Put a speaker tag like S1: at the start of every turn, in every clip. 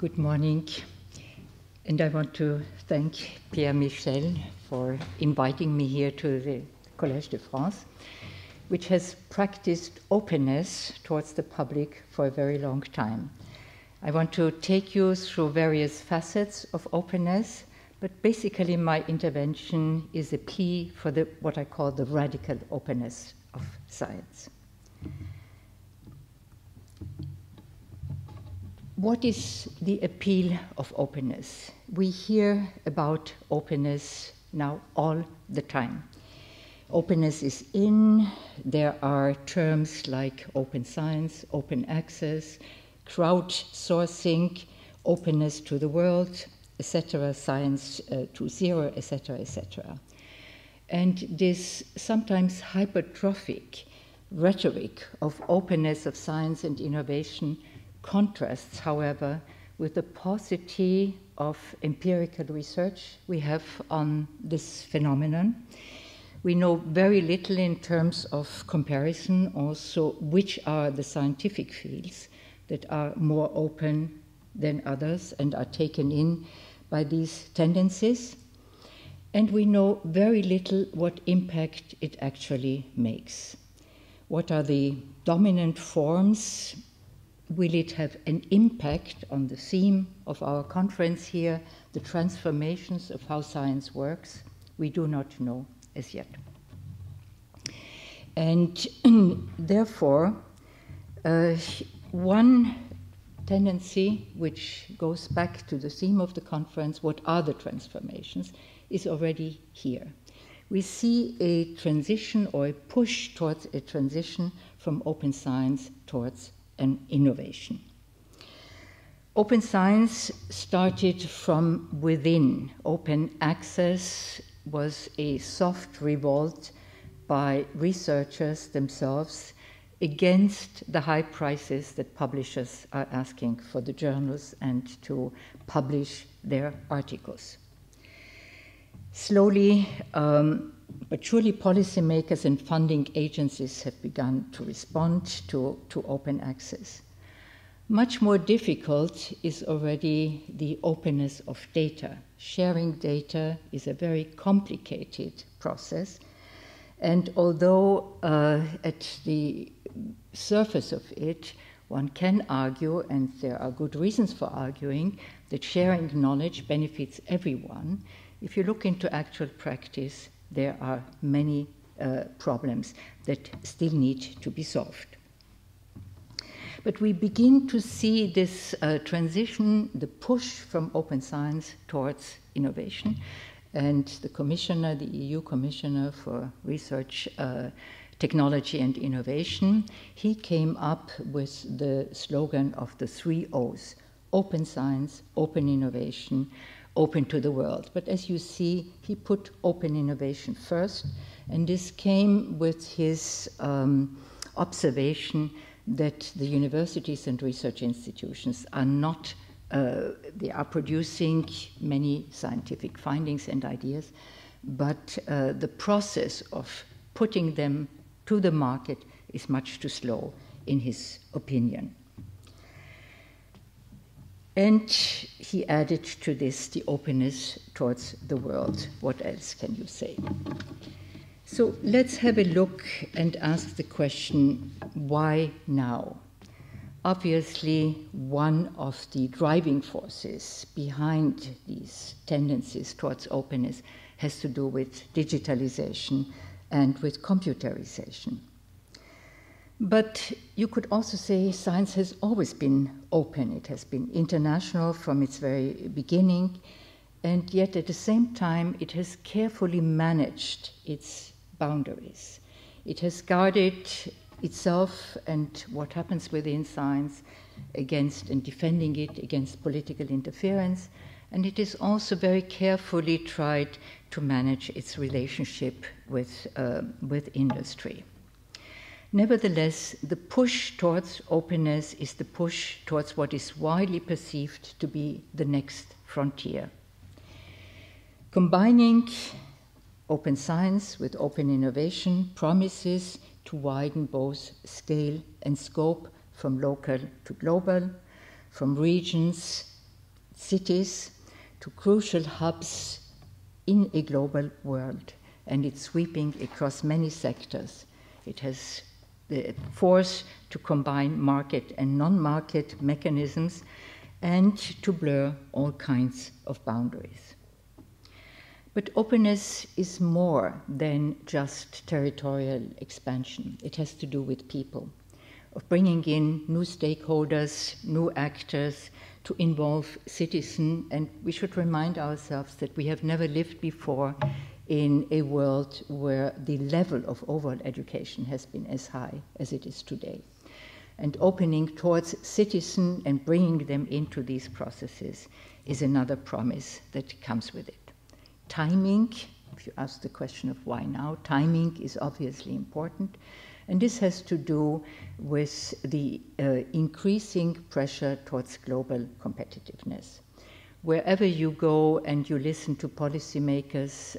S1: Good morning, and I want to thank Pierre-Michel for inviting me here to the Collège de France, which has practiced openness towards the public for a very long time. I want to take you through various facets of openness, but basically my intervention is a plea for what I call the radical openness of science. What is the appeal of openness? We hear about openness now all the time. Openness is in. There are terms like open science, open access, crowdsourcing, openness to the world, etc., science to zero, etc., etc. And this sometimes hypertrophic rhetoric of openness of science and innovation contrasts, however, with the paucity of empirical research we have on this phenomenon. We know very little in terms of comparison also which are the scientific fields that are more open than others and are taken in by these tendencies. And we know very little what impact it actually makes. What are the dominant forms? Will it have an impact on the theme of our conference here, the transformations of how science works? We do not know as yet. And therefore, one tendency which goes back to the theme of the conference, what are the transformations, is already here. We see a transition or a push towards a transition from open science towards an innovation. Open science started from within. Open access was a soft revolt by researchers themselves against the high prices that publishers are asking for the journals and to publish their articles. Slowly, but surely policymakers and funding agencies have begun to respond to open access. Much more difficult is already the openness of data. Sharing data is a very complicated process, and although at the surface of it, one can argue, and there are good reasons for arguing, that sharing knowledge benefits everyone, if you look into actual practice, there are many problems that still need to be solved. But we begin to see this transition, the push from open science towards innovation. And the commissioner, the EU Commissioner for Research, Technology and Innovation, he came up with the slogan of the 3 O's: open science, open innovation, open to the world. But as you see, he put open innovation first, and this came with his observation that the universities and research institutions are not, they are producing many scientific findings and ideas, but the process of putting them to the market is much too slow, in his opinion. And he added to this the openness towards the world. What else can you say? So let's have a look and ask the question, why now? Obviously, one of the driving forces behind these tendencies towards openness has to do with digitalization and with computerization. But you could also say science has always been open. It has been international from its very beginning, and yet at the same time it has carefully managed its boundaries. It has guarded itself and what happens within science against and defending it against political interference, and it has also very carefully tried to manage its relationship with industry. Nevertheless, the push towards openness is the push towards what is widely perceived to be the next frontier. Combining open science with open innovation promises to widen both scale and scope from local to global, from regions cities to crucial hubs in a global world, and it's sweeping across many sectors. It has the force to combine market and non-market mechanisms and to blur all kinds of boundaries. But openness is more than just territorial expansion. It has to do with people, of bringing in new stakeholders, new actors, to involve citizens, and we should remind ourselves that we have never lived before in a world where the level of overall education has been as high as it is today. And opening towards citizens and bringing them into these processes is another promise that comes with it. Timing, if you ask the question of why now, timing is obviously important. And this has to do with the increasing pressure towards global competitiveness. Wherever you go and you listen to policymakers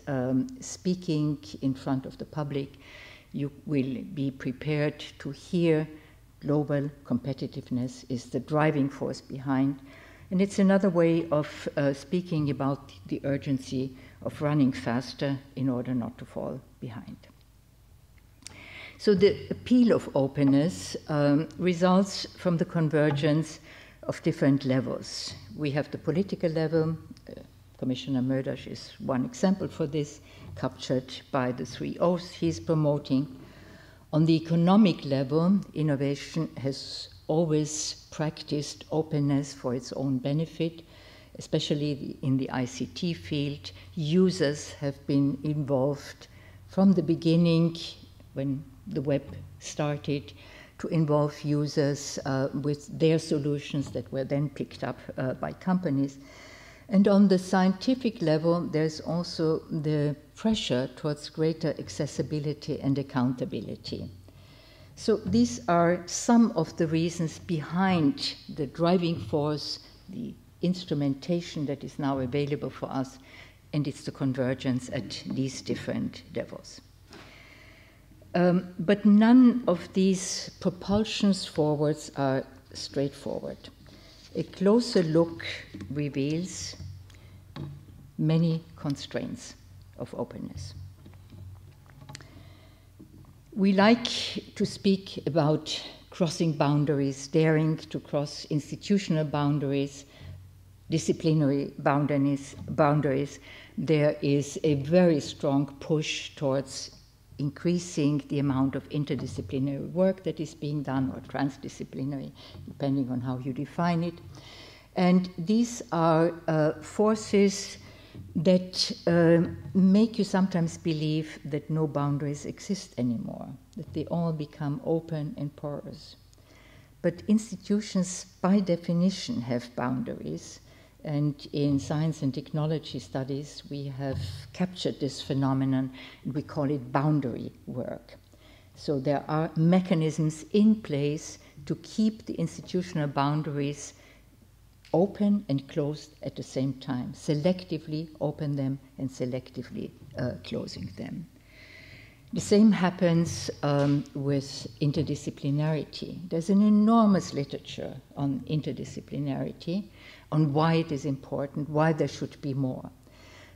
S1: speaking in front of the public, you will be prepared to hear global competitiveness is the driving force behind. And it's another way of speaking about the urgency of running faster in order not to fall behind. So the appeal of openness results from the convergence of different levels. We have the political level. Commissioner Möders is one example for this, captured by the 3 O's he's promoting. On the economic level, innovation has always practiced openness for its own benefit, especially in the ICT field. Users have been involved from the beginning, when the web started, to involve users with their solutions that were then picked up by companies. And on the scientific level, there's also the pressure towards greater accessibility and accountability. So these are some of the reasons behind the driving force, the instrumentation that is now available for us, and it's the convergence at these different levels. But none of these propulsions forwards are straightforward. A closer look reveals many constraints of openness. We like to speak about crossing boundaries, daring to cross institutional boundaries, disciplinary boundaries. There is a very strong push towards increasing the amount of interdisciplinary work that is being done, or transdisciplinary, depending on how you define it. And these are forces that make you sometimes believe that no boundaries exist anymore, that they all become open and porous. But institutions, by definition, have boundaries. And in science and technology studies, we have captured this phenomenon, and we call it boundary work. So there are mechanisms in place to keep the institutional boundaries open and closed at the same time, selectively open them and selectively closing them. The same happens with interdisciplinarity. There's an enormous literature on interdisciplinarity, on why it is important, why there should be more.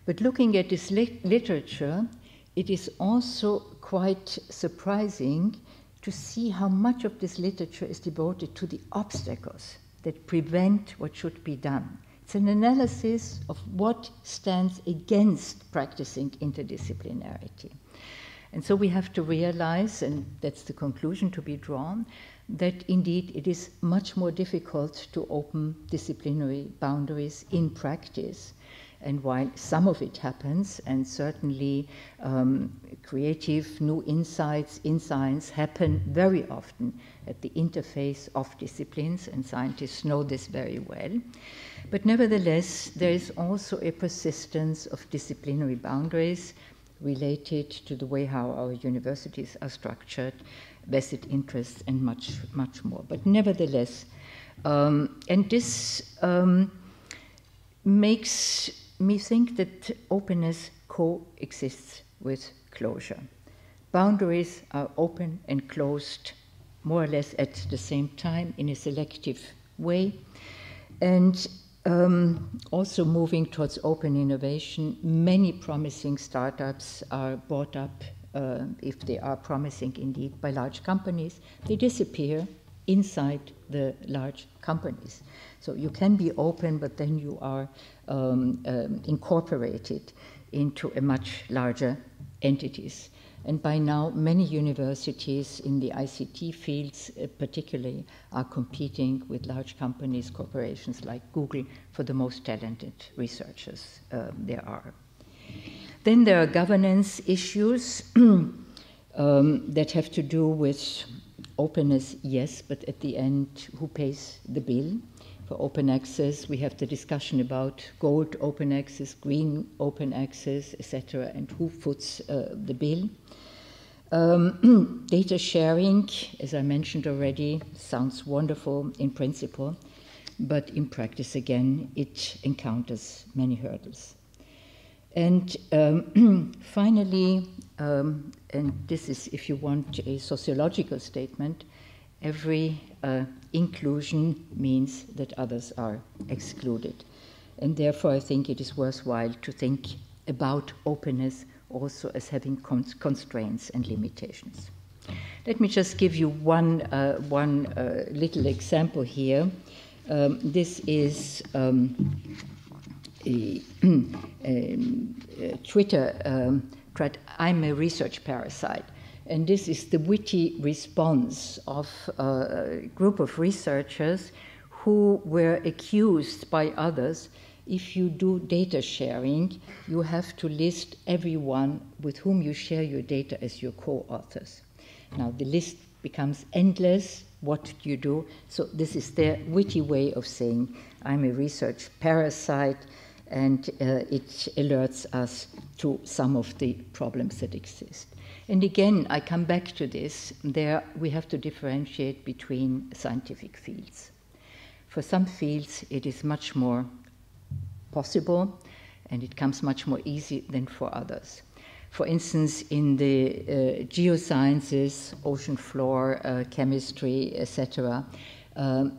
S1: But looking at this literature, it is also quite surprising to see how much of this literature is devoted to the obstacles that prevent what should be done. It's an analysis of what stands against practicing interdisciplinarity. And so we have to realize, and that's the conclusion to be drawn, that indeed it is much more difficult to open disciplinary boundaries in practice. And while some of it happens, and certainly creative new insights in science happen very often at the interface of disciplines, and scientists know this very well, but nevertheless there is also a persistence of disciplinary boundaries related to the way how our universities are structured, vested interests, and much, much more. But nevertheless, and this makes me think that openness coexists with closure. Boundaries are open and closed more or less at the same time in a selective way. And Also moving towards open innovation, many promising startups are bought up, if they are promising indeed, by large companies. They disappear inside the large companies. So you can be open, but then you are incorporated into a much larger entities. And by now, many universities in the ICT fields particularly are competing with large companies, corporations like Google, for the most talented researchers there are. Then there are governance issues that have to do with openness, yes, but at the end, who pays the bill? For open access, we have the discussion about gold open access, green open access, etc., and who foots the bill. Data sharing, as I mentioned already, sounds wonderful in principle, but in practice, again, it encounters many hurdles. And finally, and this is, if you want, a sociological statement, every inclusion means that others are excluded. And therefore, I think it is worthwhile to think about openness also as having constraints and limitations. Let me just give you one little example here. This is a Twitter thread, "I'm a research parasite." And this is the witty response of a group of researchers who were accused by others, if you do data sharing, you have to list everyone with whom you share your data as your co-authors. Now, the list becomes endless. What do you do? So this is their witty way of saying, I'm a research parasite, and it alerts us to some of the problems that exist. And again, I come back to this. There we have to differentiate between scientific fields. For some fields, it is much more possible, and it comes much more easy than for others. For instance, in the geosciences, ocean floor, chemistry, etc.,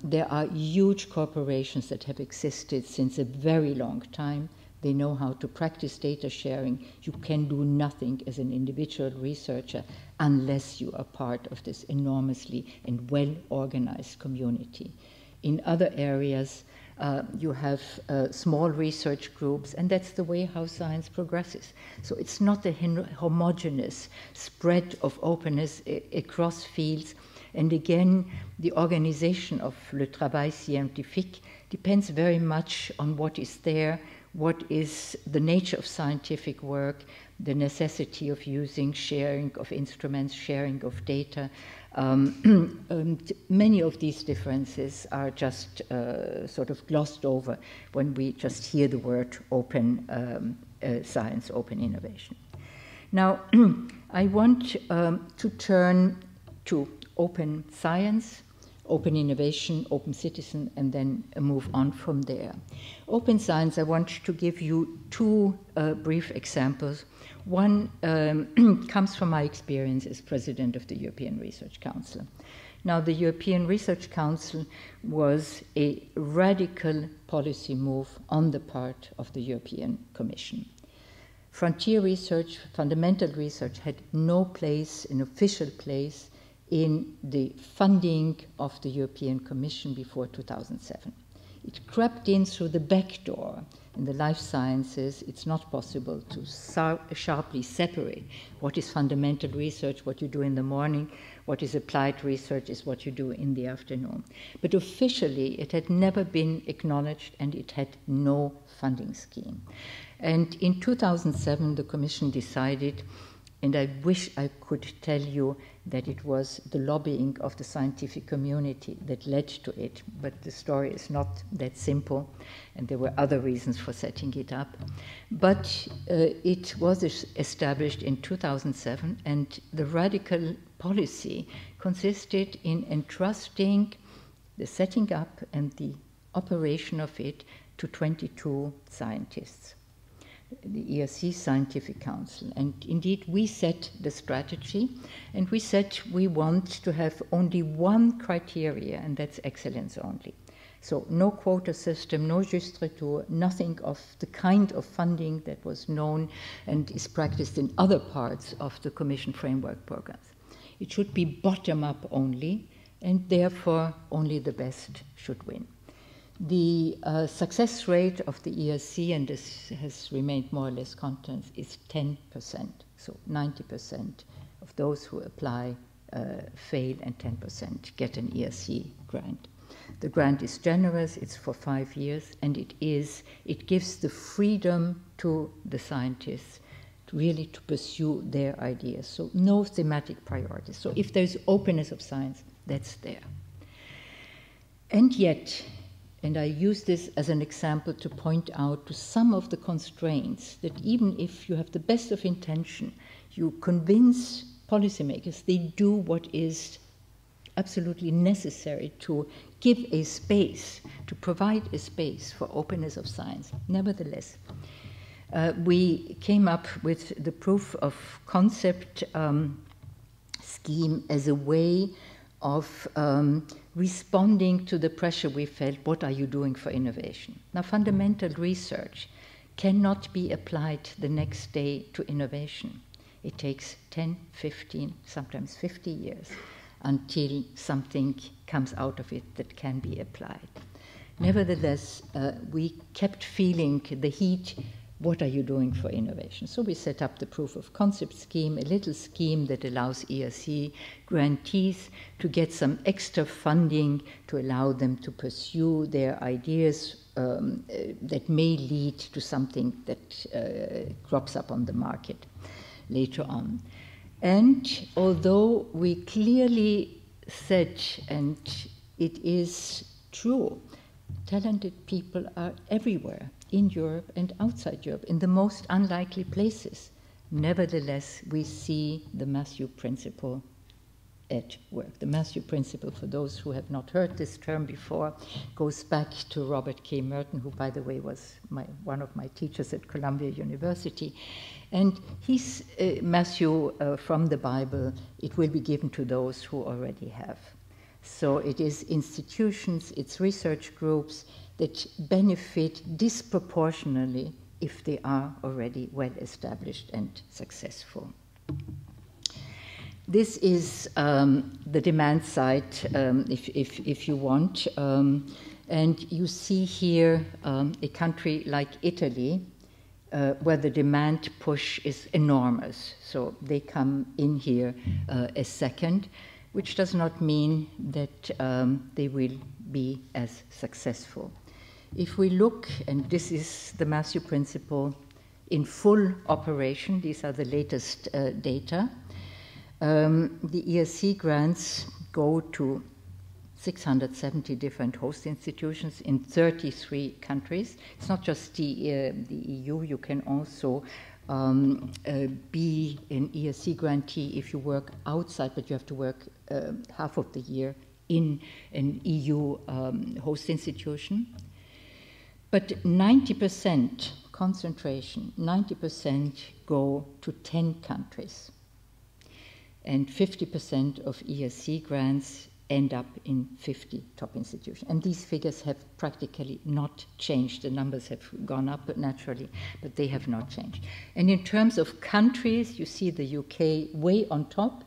S1: there are huge corporations that have existed since a very long time. They know how to practice data sharing. You can do nothing as an individual researcher unless you are part of this enormously and well-organized community. In other areas, you have small research groups, and that's the way how science progresses. So it's not a homogeneous spread of openness across fields. And again, the organization of le travail scientifique depends very much on what is there, what is the nature of scientific work, the necessity of using, sharing of instruments, sharing of data. And many of these differences are just sort of glossed over when we just hear the word open science, open innovation. Now, I want to turn to open science, open innovation, open citizen, and then move on from there. Open science, I want to give you two brief examples. One comes from my experience as president of the European Research Council. Now, the European Research Council was a radical policy move on the part of the European Commission. Frontier research, fundamental research, had no place, an official place, in the funding of the European Commission before 2007. It crept in through the back door. In the life sciences, it's not possible to sharply separate what is fundamental research, what you do in the morning, what is applied research is what you do in the afternoon. But officially, it had never been acknowledged, and it had no funding scheme. And in 2007, the Commission decided, and I wish I could tell you that it was the lobbying of the scientific community that led to it, but the story is not that simple, and there were other reasons for setting it up. But it was established in 2007, and the radical policy consisted in entrusting the setting up and the operation of it to 22 scientists, the ERC Scientific Council. And indeed, we set the strategy, and we said we want to have only one criteria, and that's excellence only. So no quota system, no juste retour, nothing of the kind of funding that was known and is practiced in other parts of the Commission framework programs. It should be bottom-up only, and therefore only the best should win. The success rate of the ERC, and this has remained more or less constant, is 10%. So 90% of those who apply fail, and 10% get an ERC grant. The grant is generous, it's for 5 years, and it gives the freedom to the scientists really to pursue their ideas. So no thematic priorities. So if there's openness of science, that's there. And yet, and I use this as an example to point out to some of the constraints that even if you have the best of intention, you convince policymakers they do what is absolutely necessary to give a space, to provide a space for openness of science. Nevertheless, we came up with the proof of concept scheme as a way of responding to the pressure we felt, what are you doing for innovation? Now, fundamental research cannot be applied the next day to innovation. It takes 10, 15, sometimes 50 years until something comes out of it that can be applied. Nevertheless, we kept feeling the heat. What are you doing for innovation? So we set up the proof of concept scheme, a little scheme that allows ERC grantees to get some extra funding to allow them to pursue their ideas that may lead to something that crops up on the market later on. And although we clearly said, and it is true, talented people are everywhere, in Europe and outside Europe, in the most unlikely places. Nevertheless, we see the Matthew Principle at work. The Matthew Principle, for those who have not heard this term before, goes back to Robert K. Merton, who, by the way, was one of my teachers at Columbia University. And he's Matthew from the Bible, it will be given to those who already have. So it is institutions, it's research groups that benefit disproportionately if they are already well established and successful. This is the demand side, if you want. And you see here a country like Italy, where the demand push is enormous. So they come in here as second, which does not mean that they will be as successful. If we look, and this is the Matthew Principle in full operation, these are the latest data, the ERC grants go to 670 different host institutions in 33 countries. It's not just the EU, you can also be an ERC grantee if you work outside, but you have to work half of the year in an EU host institution. But 90% concentration, 90% go to 10 countries. And 50% of ERC grants end up in 50 top institutions. And these figures have practically not changed. The numbers have gone up naturally, but they have not changed. And in terms of countries, you see the UK way on top.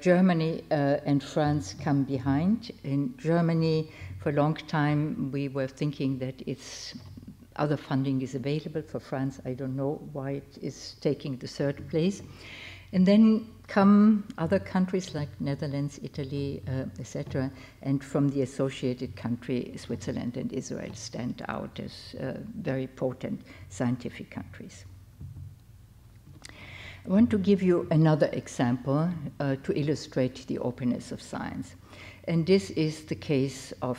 S1: Germany and France come behind. In Germany, for a long time, we were thinking that other funding is available. For France, I don't know why it is taking the third place. And then come other countries like Netherlands, Italy, etc. And from the associated country, Switzerland and Israel stand out as very potent scientific countries. I want to give you another example to illustrate the openness of science. And this is the case of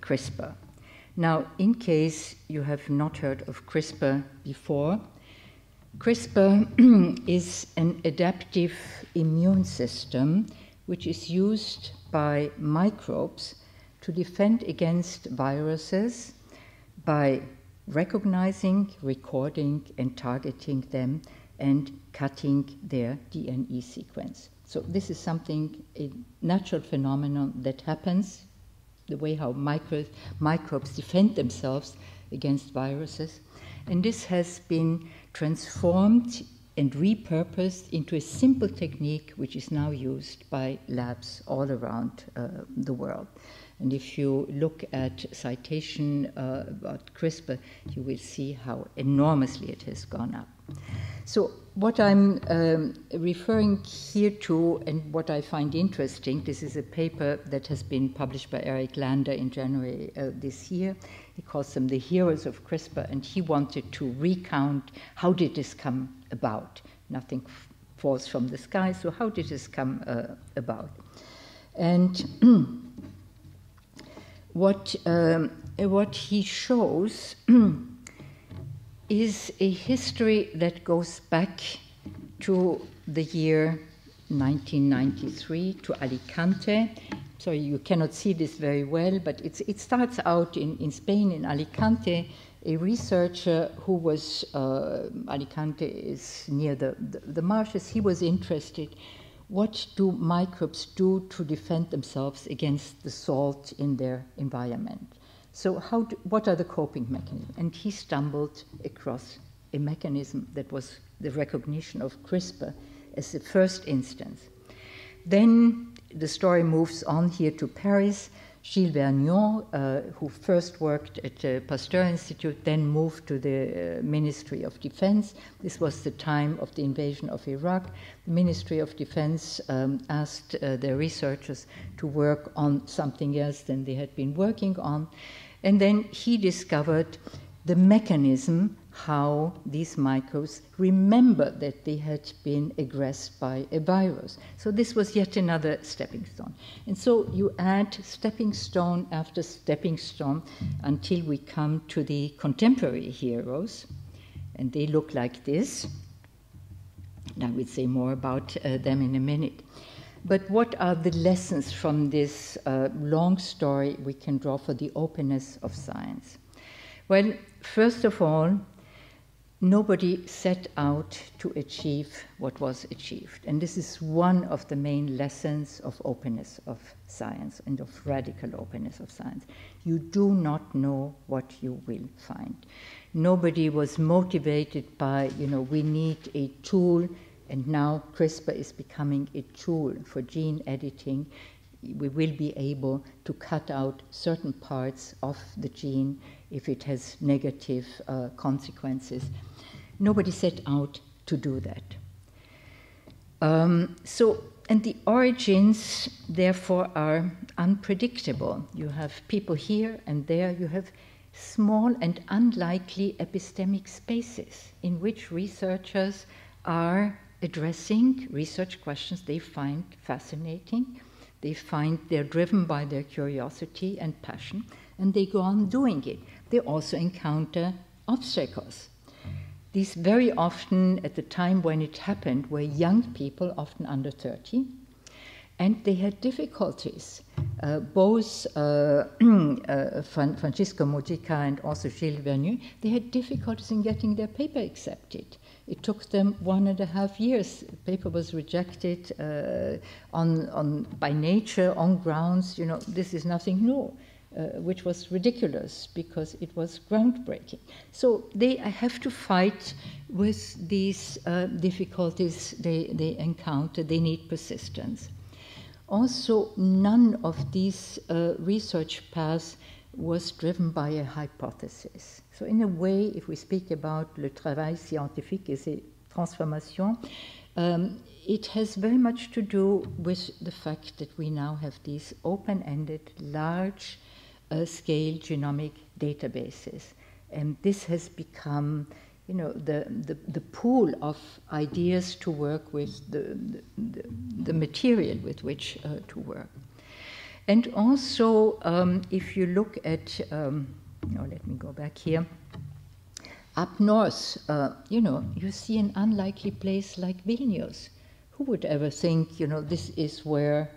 S1: CRISPR. Now, in case you have not heard of CRISPR before, CRISPR is an adaptive immune system which is used by microbes to defend against viruses by recognizing, recording, and targeting them and cutting their DNA sequence. So this is something, a natural phenomenon that happens the way how microbes defend themselves against viruses. And this has been transformed and repurposed into a simple technique which is now used by labs all around the world. And if you look at citation about CRISPR, you will see how enormously it has gone up. So what I'm referring here to, and what I find interesting, this is a paper that has been published by Eric Lander in January this year. He calls them the heroes of CRISPR, and he wanted to recount how did this come about. Nothing falls from the sky, so how did this come about? And what he shows is a history that goes back to the year 1993, to Alicante. Sorry, you cannot see this very well, but it starts out in Spain, in Alicante. A researcher who was, Alicante is near the marshes, he was interested, what do microbes do to defend themselves against the salt in their environment? So what are the coping mechanisms? And he stumbled across a mechanism that was the recognition of CRISPR as the first instance. Then the story moves on here to Paris. Gilles Vergniaud, who first worked at the Pasteur Institute, then moved to the Ministry of Defense. This was the time of the invasion of Iraq. The Ministry of Defense asked their researchers to work on something else than they had been working on. And then he discovered the mechanism how these microbes remember that they had been aggressed by a virus. So this was yet another stepping stone. And so you add stepping stone after stepping stone until we come to the contemporary heroes. And they look like this. And I will say more about them in a minute. But what are the lessons from this long story we can draw for the openness of science? Well, first of all, nobody set out to achieve what was achieved. And this is one of the main lessons of openness of science and of radical openness of science. You do not know what you will find. Nobody was motivated by, we need a tool, and now CRISPR is becoming a tool for gene editing. We will be able to cut out certain parts of the gene if it has negative consequences. Nobody set out to do that. And the origins, therefore, are unpredictable. You have people here and there. You have small and unlikely epistemic spaces in which researchers are addressing research questions they find fascinating. They're driven by their curiosity and passion, and they go on doing it. They also encounter obstacles. These very often, at the time when it happened, were young people, often under 30, and they had difficulties. Both Francisco Mujica and also Gilles Vergniaud, they had difficulties in getting their paper accepted. It took them 1.5 years. The paper was rejected by Nature on grounds, this is nothing new. Which was ridiculous because it was groundbreaking. So they have to fight with these difficulties they encounter. They need persistence. Also, none of these research paths was driven by a hypothesis. So in a way, if we speak about le travail scientifique et ses transformations, it has very much to do with the fact that we now have these open-ended, large scale genomic databases. And this has become, the pool of ideas to work with, the material with which to work. And also, if you look at, let me go back here. Up north, you see an unlikely place like Vilnius. Who would ever think, this is where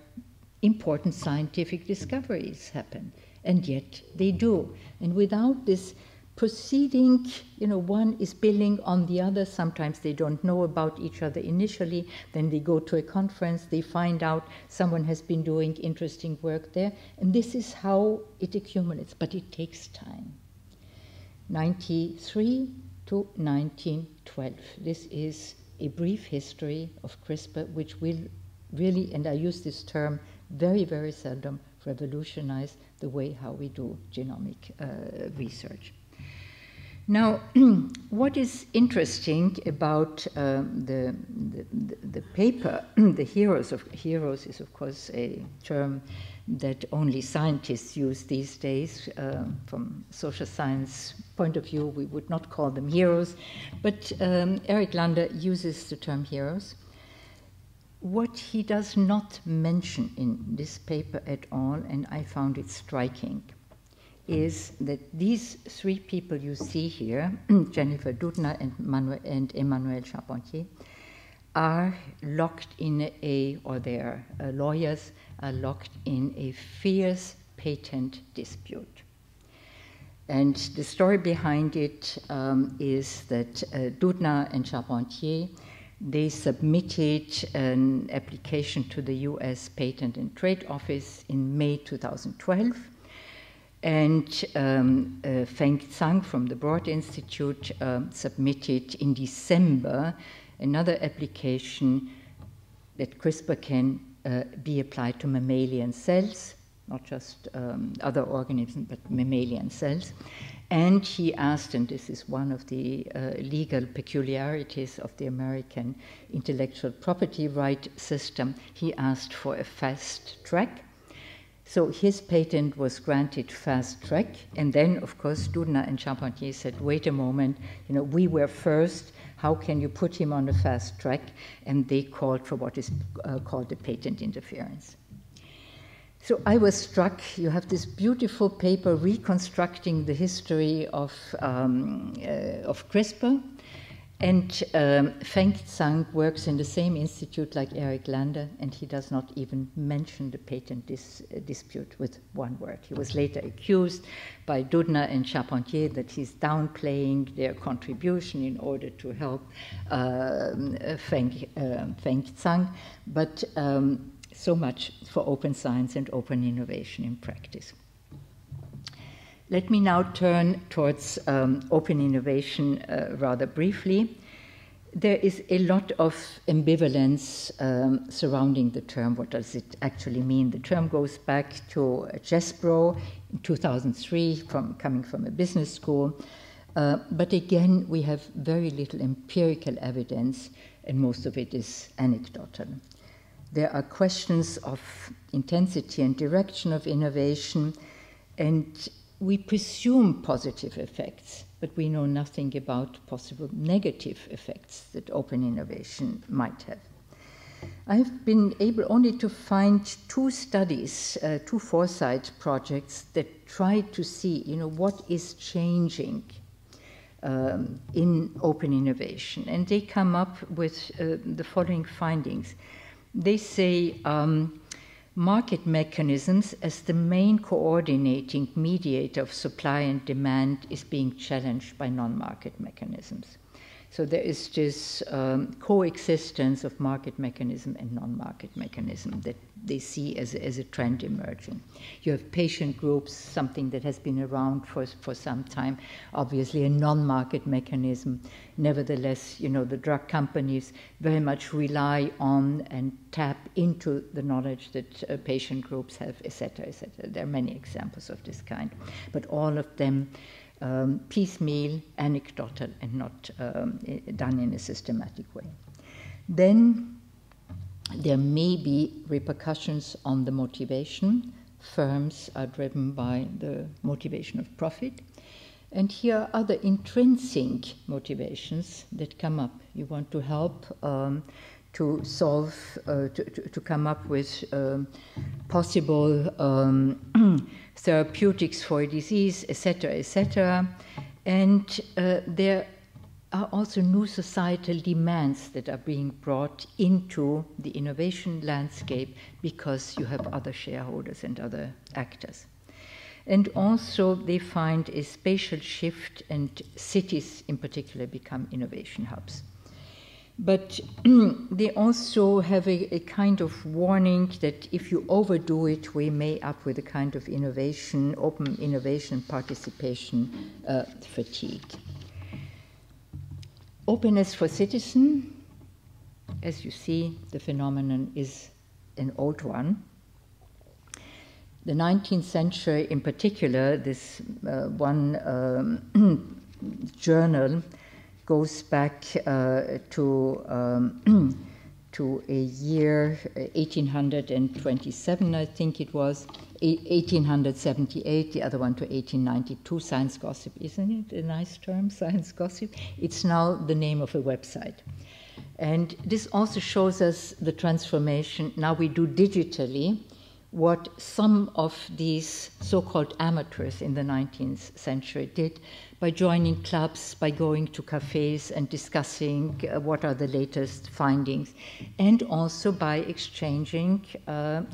S1: important scientific discoveries happen? And yet they do. And without this proceeding, one is building on the other. Sometimes they don't know about each other initially. Then they go to a conference, they find out someone has been doing interesting work there. And this is how it accumulates, but it takes time. 93 to 1912. This is a brief history of CRISPR, which will really, and I use this term very, very seldom, revolutionize the way how we do genomic research. Now, what is interesting about the paper, the heroes is of course a term that only scientists use these days. From social science point of view, we would not call them heroes, but Eric Lander uses the term heroes. What he does not mention in this paper at all, and I found it striking, is that these three people you see here, Jennifer Doudna and Emmanuel Charpentier, are locked in their lawyers are locked in a fierce patent dispute. And the story behind it is that Doudna and Charpentier, they submitted an application to the US Patent and Trade Office in May 2012. And Feng Zhang from the Broad Institute submitted in December another application that CRISPR can be applied to mammalian cells, not just other organisms, but mammalian cells. And he asked, and this is one of the legal peculiarities of the American intellectual property right system, he asked for a fast track. So his patent was granted fast track, and then, of course, Doudna and Charpentier said, wait a moment, we were first, how can you put him on a fast track? And they called for what is called a patent interference. So I was struck. You have this beautiful paper reconstructing the history of CRISPR. And Feng Zhang works in the same institute like Eric Lander, and he does not even mention the patent dispute with one word. He was later accused by Doudna and Charpentier that he's downplaying their contribution in order to help Feng Zhang. But so much for open science and open innovation in practice. Let me now turn towards open innovation rather briefly. There is a lot of ambivalence surrounding the term. What does it actually mean? The term goes back to Chesbrough in 2003, coming from a business school. But again, we have very little empirical evidence, and most of it is anecdotal. There are questions of intensity and direction of innovation, and we presume positive effects, but we know nothing about possible negative effects that open innovation might have. I have been able only to find two studies, two foresight projects that try to see, what is changing in open innovation. And they come up with the following findings. They say market mechanisms as the main coordinating mediator of supply and demand is being challenged by non-market mechanisms. So there is this coexistence of market mechanism and non-market mechanism that they see as a trend emerging. You have patient groups, something that has been around for some time, obviously a non-market mechanism. Nevertheless, the drug companies very much rely on and tap into the knowledge that patient groups have, et cetera, et cetera. There are many examples of this kind, but all of them piecemeal, anecdotal, and not done in a systematic way. Then there may be repercussions on the motivation. Firms are driven by the motivation of profit. And here are other intrinsic motivations that come up. You want to help to solve, to come up with possible therapeutics for a disease, etc., etc. And there are also new societal demands that are being brought into the innovation landscape because you have other shareholders and other actors. And also they find a spatial shift, and cities in particular become innovation hubs. But they also have a kind of warning that if you overdo it, we may up with a kind of innovation, open innovation participation fatigue. Openness for citizen, as you see, the phenomenon is an old one. The 19th century in particular, this one journal goes back to a year 1827, I think it was, 1878, the other one to 1892, Science Gossip. Isn't it a nice term, Science Gossip? It's now the name of a website. And this also shows us the transformation. Now we do digitally what some of these so-called amateurs in the 19th century did by joining clubs, by going to cafes and discussing what are the latest findings, and also by exchanging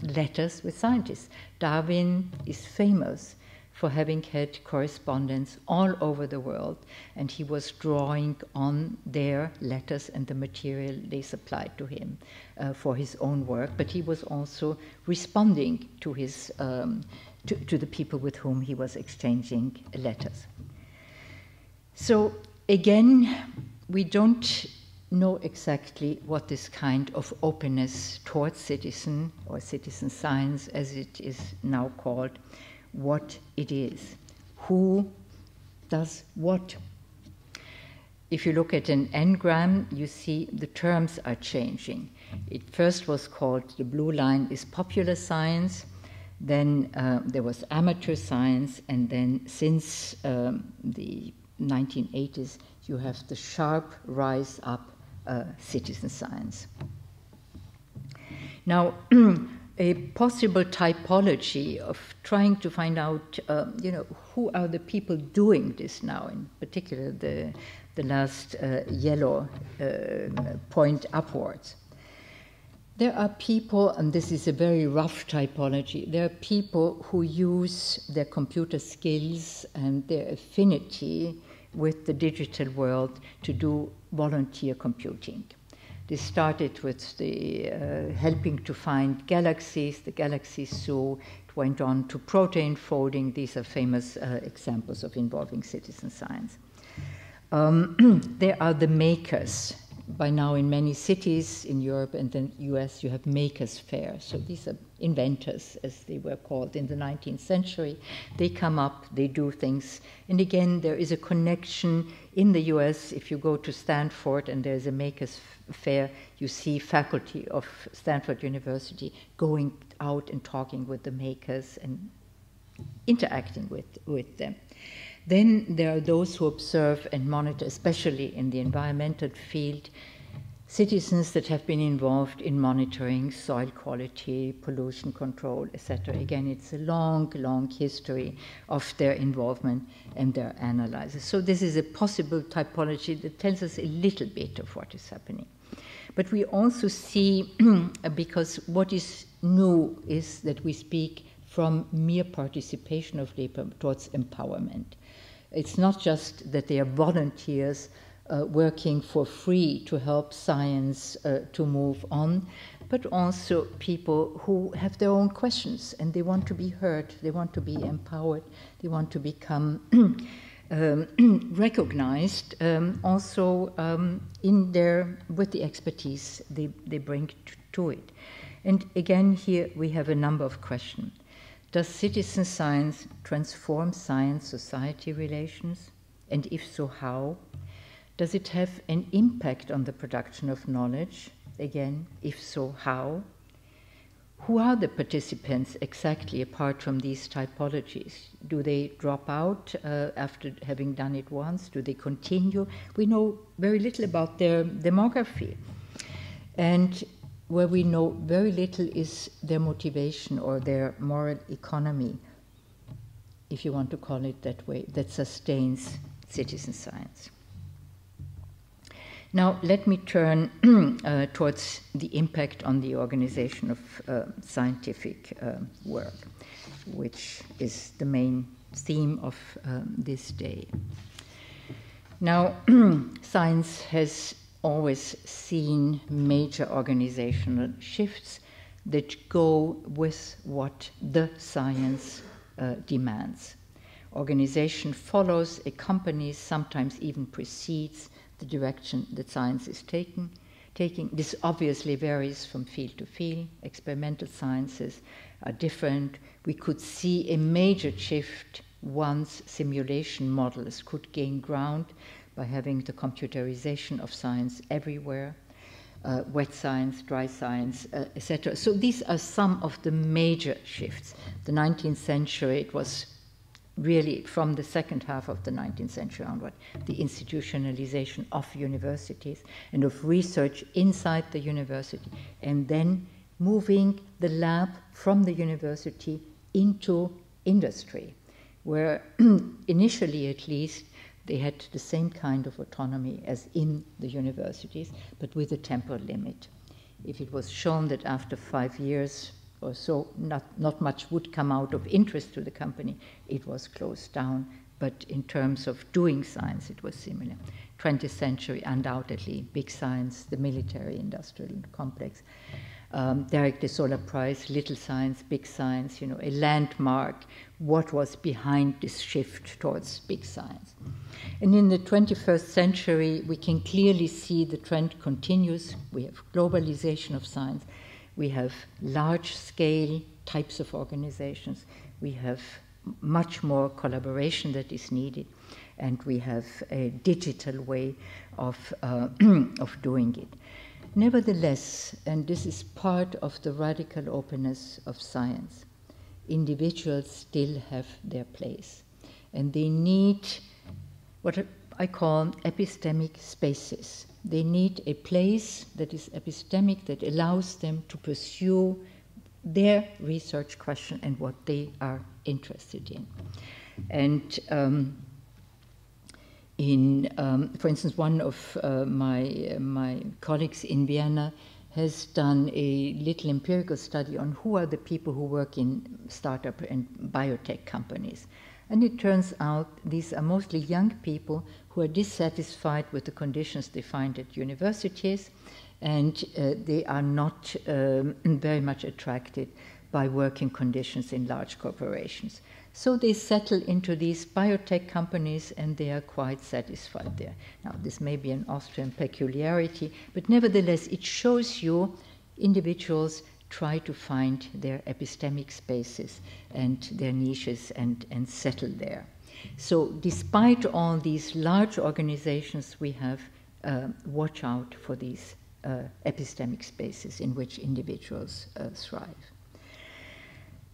S1: letters with scientists. Darwin is famous for having had correspondence all over the world, and he was drawing on their letters and the material they supplied to him for his own work, but he was also responding to his to the people with whom he was exchanging letters. So again, we don't know exactly what this kind of openness towards citizen or citizen science, as it is now called, what it is. Who does what? If you look at an engram, you see the terms are changing. It first was called, the blue line is popular science, then there was amateur science, and then since the 1980s, you have the sharp rise up citizen science. Now, a possible typology of trying to find out, who are the people doing this now, in particular the last yellow point upwards. There are people, and this is a very rough typology, there are people who use their computer skills and their affinity with the digital world to do volunteer computing. This started with the helping to find galaxies, the Galaxy Zoo. It went on to protein folding. These are famous examples of involving citizen science. There are the makers. By now in many cities in Europe and the US, you have makers' fair. So these are inventors, as they were called in the 19th century. They come up, they do things. And again, there is a connection in the US. If you go to Stanford and there's a makers' fair, you see faculty of Stanford University going out and talking with the makers and interacting with them. Then there are those who observe and monitor, especially in the environmental field, citizens that have been involved in monitoring soil quality, pollution control, etc. Again, it's a long, long history of their involvement and their analysis. So this is a possible typology that tells us a little bit of what is happening. But we also see, because what is new is that we speak from mere participation of labor towards empowerment. It's not just that they are volunteers working for free to help science to move on, but also people who have their own questions and they want to be heard, they want to be empowered, they want to become recognized also with the expertise they bring to it. And again, here we have a number of questions. Does citizen science transform science-society relations? And if so, how? Does it have an impact on the production of knowledge? Again, if so, how? Who are the participants exactly apart from these typologies? Do they drop out after having done it once? Do they continue? We know very little about their demography. And where we know very little is their motivation or their moral economy, if you want to call it that way, that sustains citizen science. Now, let me turn towards the impact on the organization of scientific work. which is the main theme of this day. Now, science has always seen major organizational shifts that go with what the science demands. Organization follows, accompanies, sometimes even precedes the direction that science is taking. This obviously varies from field to field. Experimental sciences are different. We could see a major shift once simulation models could gain ground by having the computerization of science everywhere, wet science, dry science, etc. So these are some of the major shifts. The 19th century, it was really from the second half of the 19th century onward, the institutionalization of universities and of research inside the university, and then moving the lab from the university into industry, where initially at least they had the same kind of autonomy as in the universities, but with a temporal limit. If it was shown that after 5 years or so not much would come out of interest to the company, it was closed down. But in terms of doing science, it was similar. 20th century, undoubtedly, big science, the military-industrial complex. Derek de Sola Prize, little science, big science, a landmark, what was behind this shift towards big science. And in the 21st century, we can clearly see the trend continues. We have globalization of science. We have large-scale types of organizations. We have much more collaboration that is needed. And we have a digital way of doing it. Nevertheless, and this is part of the radical openness of science, individuals still have their place. And they need what I call epistemic spaces. They need a place that is epistemic, that allows them to pursue their research question and what they are interested in. And for instance, one of my colleagues in Vienna has done a little empirical study on who are the people who work in startup and biotech companies. And it turns out these are mostly young people who are dissatisfied with the conditions they find at universities, and they are not very much attracted by working conditions in large corporations. So they settle into these biotech companies, and they are quite satisfied there. Now, this may be an Austrian peculiarity, but nevertheless, it shows you individuals try to find their epistemic spaces and their niches and settle there. So despite all these large organizations, we have watch out for these epistemic spaces in which individuals thrive.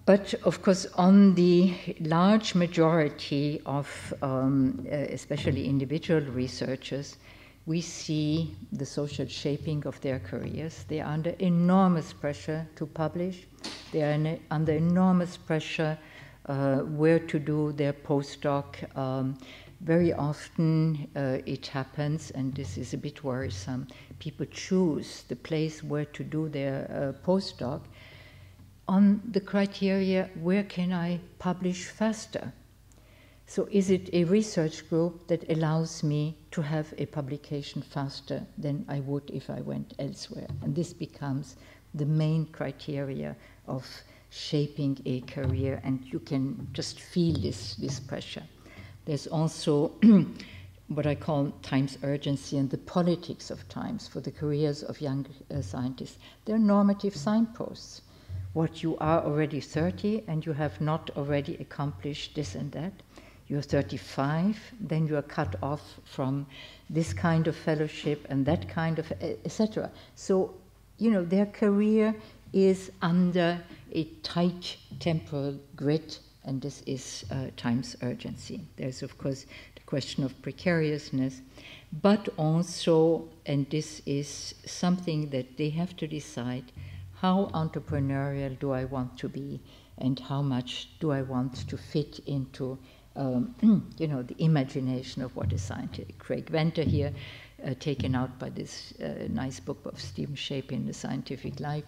S1: But of course, on the large majority of especially individual researchers, we see the social shaping of their careers. They are under enormous pressure to publish. They are under enormous pressure where to do their postdoc. Very often it happens, and this is a bit worrisome, people choose the place where to do their postdoc on the criteria, where can I publish faster? So is it a research group that allows me to have a publication faster than I would if I went elsewhere? And this becomes the main criteria of shaping a career, and you can just feel this pressure. There's also what I call time's urgency and the politics of times for the careers of young scientists. They're normative signposts. What you are already 30 and you have not already accomplished this and that. You're 35, then you are cut off from this kind of fellowship and that kind of, etc. So, their career is under a tight temporal grid, and this is time's urgency. There's, of course, the question of precariousness, but also, and this is something that they have to decide, how entrepreneurial do I want to be, and how much do I want to fit into the imagination of what is scientific. Craig Venter here, taken out by this nice book of Stephen Shapin, The Scientific Life,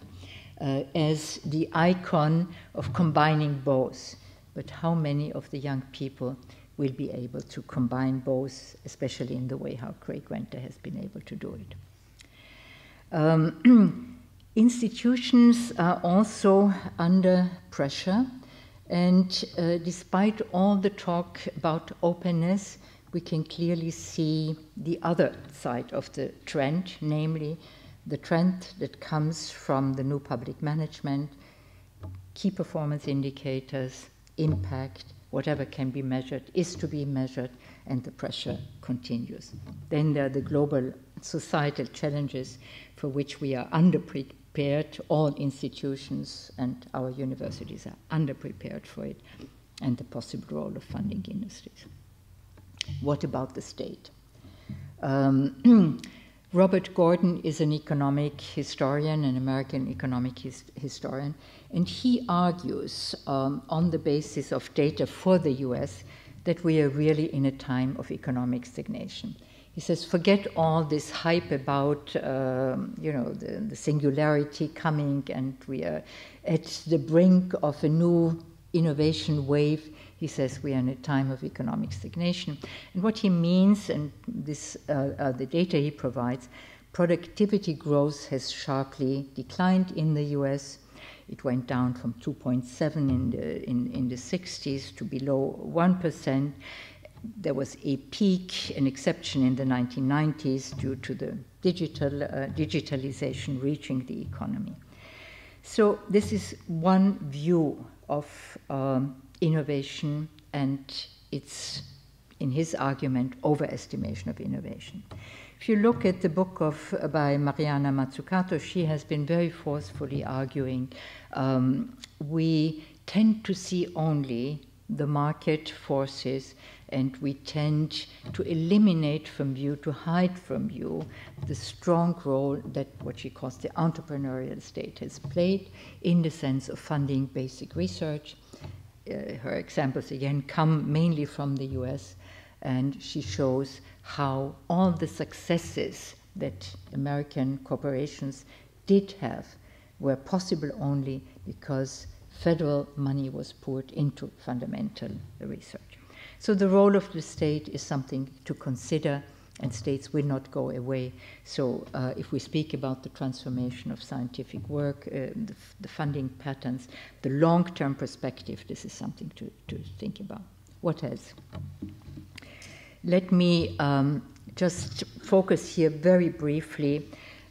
S1: as the icon of combining both. But how many of the young people will be able to combine both, especially in the way how Craig Venter has been able to do it? Institutions are also under pressure, and despite all the talk about openness, we can clearly see the other side of the trend, namely the trend that comes from the new public management, key performance indicators, impact, whatever can be measured is to be measured, and the pressure continues. Then there are the global societal challenges for which we are underprepared. All institutions and our universities are underprepared for it, and the possible role of funding industries. What about the state? Robert Gordon is an economic historian, an American economic historian, and he argues on the basis of data for the US that we are really in a time of economic stagnation. He says, forget all this hype about the singularity coming and we are at the brink of a new innovation wave. He says we are in a time of economic stagnation. And what he means, and this the data he provides, productivity growth has sharply declined in the US. It went down from 2.7 in the 60s to below 1%. There was a peak, an exception in the 1990s due to the digitalization reaching the economy. So this is one view of innovation, and it's, in his argument, overestimation of innovation. If you look at the book by Mariana Mazzucato, she has been very forcefully arguing we tend to see only the market forces, and we tend to eliminate from view, to hide from view, the strong role that what she calls the entrepreneurial state has played in the sense of funding basic research. Her examples, again, come mainly from the US, and she shows how all the successes that American corporations did have were possible only because federal money was poured into fundamental research. So the role of the state is something to consider, and states will not go away. So if we speak about the transformation of scientific work, the funding patterns, the long-term perspective, this is something to think about. What else? Let me just focus here very briefly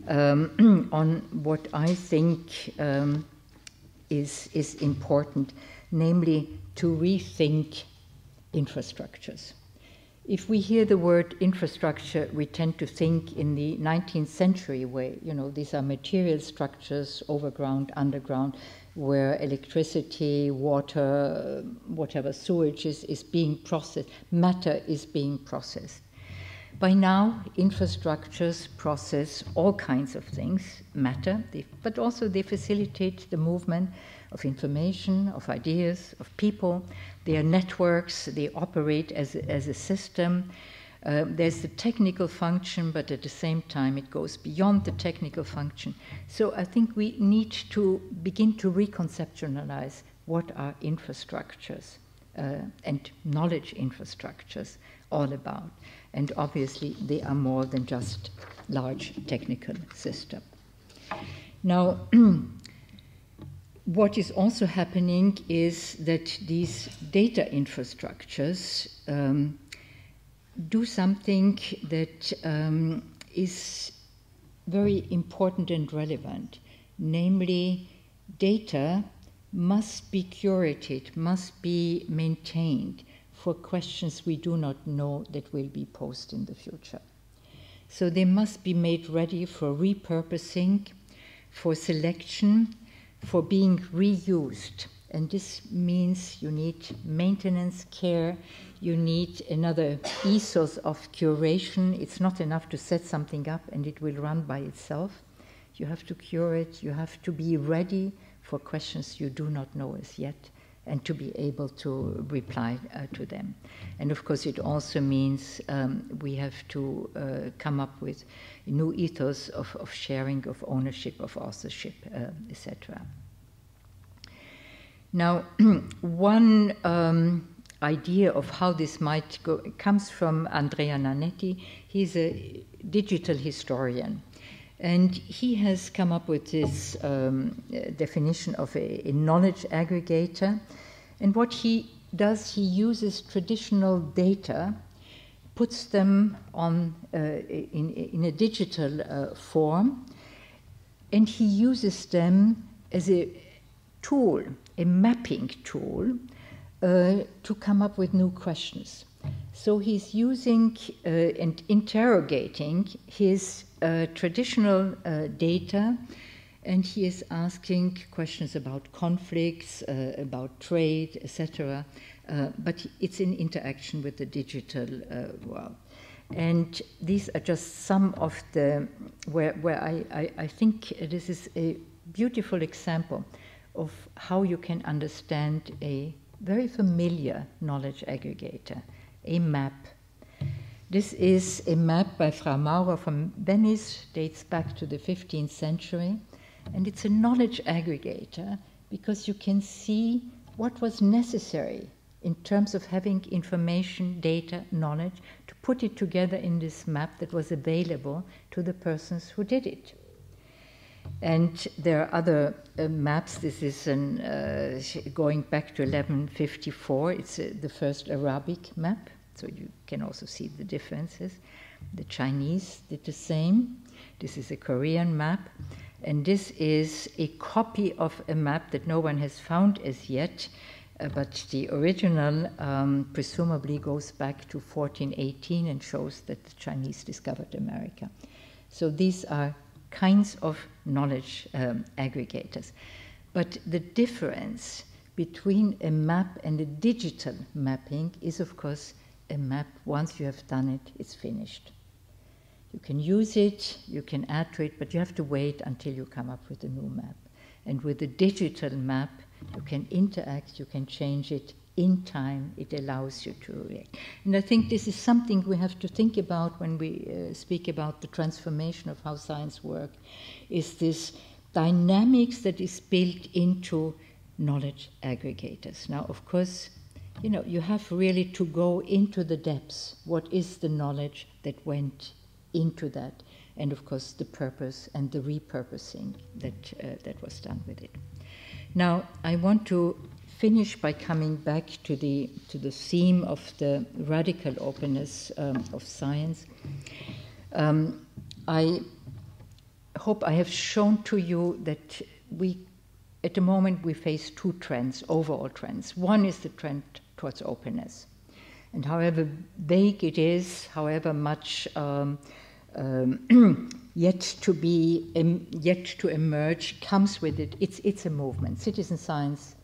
S1: on what I think is important, namely to rethink infrastructures. If we hear the word infrastructure, we tend to think in the 19th century way. You know, these are material structures, overground, underground, where electricity, water, whatever sewage is being processed, matter is being processed. By now, infrastructures process all kinds of things, matter, but also they facilitate the movement of information, of ideas, of people. They are networks, they operate as a system. There's the technical function, but at the same time it goes beyond the technical function. So I think we need to begin to reconceptualize what are infrastructures and knowledge infrastructures all about. And obviously they are more than just large technical systems. Now, what is also happening is that these data infrastructures do something that is very important and relevant, namely data must be curated, must be maintained for questions we do not know that will be posed in the future. So they must be made ready for repurposing, for selection, for being reused. And this means you need maintenance, care, you need another ethos of curation. It's not enough to set something up and it will run by itself. You have to curate, you have to be ready for questions you do not know as yet, and to be able to reply to them. And of course, it also means we have to come up with a new ethos of sharing, of ownership, of authorship, etc. Now, one idea of how this might go comes from Andrea Nanetti. He's a digital historian, and he has come up with this definition of a knowledge aggregator. And what he does, he uses traditional data, puts them on in a digital form, and he uses them as a tool, a mapping tool, to come up with new questions. So he's using and interrogating his traditional data, and he is asking questions about conflicts, about trade, etc. But it's in interaction with the digital world. And these are just some of the, where I think this is a beautiful example of how you can understand a very familiar knowledge aggregator, a map. This is a map by Frau Maurer from Venice, dates back to the 15th century, and it's a knowledge aggregator because you can see what was necessary in terms of having information, data, knowledge, to put it together in this map that was available to the persons who did it. And there are other maps. This is going back to 1154. It's the first Arabic map, so you can also see the differences. The Chinese did the same. This is a Korean map. And this is a copy of a map that no one has found as yet, but the original presumably goes back to 1418 and shows that the Chinese discovered America. So these are kinds of knowledge aggregators. But the difference between a map and a digital mapping is, of course, a map, once you have done it, it's finished. You can use it, you can add to it, but you have to wait until you come up with a new map. And with a digital map, you can interact, you can change it in time, it allows you to react. And I think this is something we have to think about when we speak about the transformation of how science works, is this dynamics that is built into knowledge aggregators. Now, of course, you know, you have really to go into the depths. What is the knowledge that went into that? And of course, the purpose and the repurposing that was done with it. Now, I want to finish by coming back to the theme of the radical openness of science. I hope I have shown to you that at the moment we face two trends, overall trends. One is the trend towards openness, and however vague it is, however much yet to emerge comes with it. It's a movement. Citizen science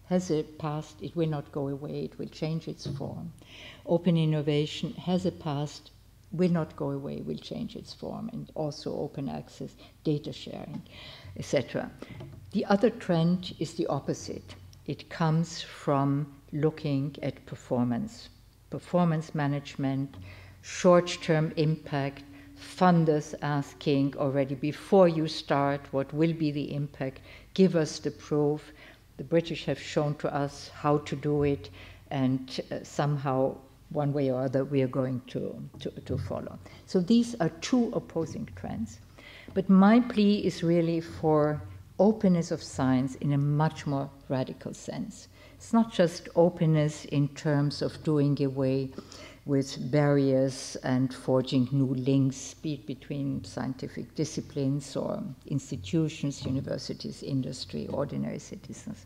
S1: has a past, it will not go away, it will change its form. Open innovation has a past, will not go away, will change its form, and also open access, data sharing, etc. The other trend is the opposite. It comes from looking at performance management, short-term impact, funders asking already before you start, what will be the impact? Give us the proof. The British have shown to us how to do it, and somehow, one way or other, we are going to follow. So these are two opposing trends. But my plea is really for openness of science in a much more radical sense. It's not just openness in terms of doing away with barriers and forging new links, be it between scientific disciplines or institutions, universities, industry, ordinary citizens.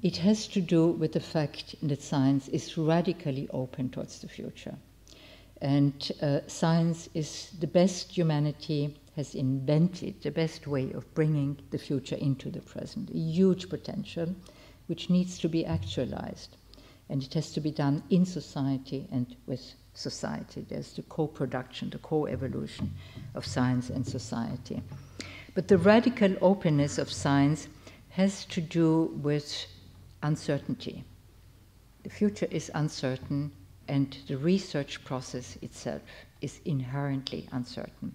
S1: It has to do with the fact that science is radically open towards the future. And science is the best humanity has invented, the best way of bringing the future into the present, a huge potential which needs to be actualized. And it has to be done in society and with society. There's the co-production, the co-evolution of science and society. But the radical openness of science has to do with uncertainty. The future is uncertain, and the research process itself is inherently uncertain.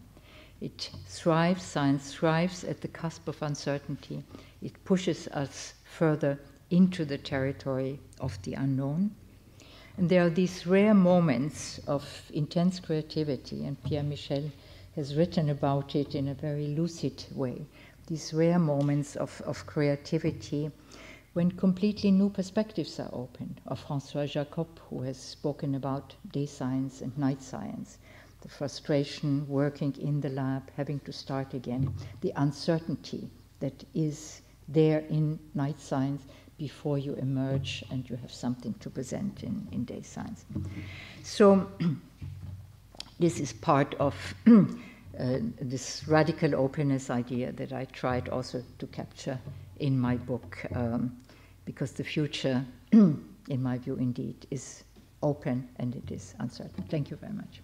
S1: It thrives, science thrives at the cusp of uncertainty. It pushes us further into the territory of the unknown. And there are these rare moments of intense creativity, and Pierre-Michel has written about it in a very lucid way. These rare moments of creativity when completely new perspectives are opened. Of François Jacob, who has spoken about day science and night science, the frustration working in the lab, having to start again, the uncertainty that is there in night science before you emerge and you have something to present in day science. So this is part of this radical openness idea that I tried also to capture in my book, because the future, in my view, indeed, is open and it is uncertain. Thank you very much.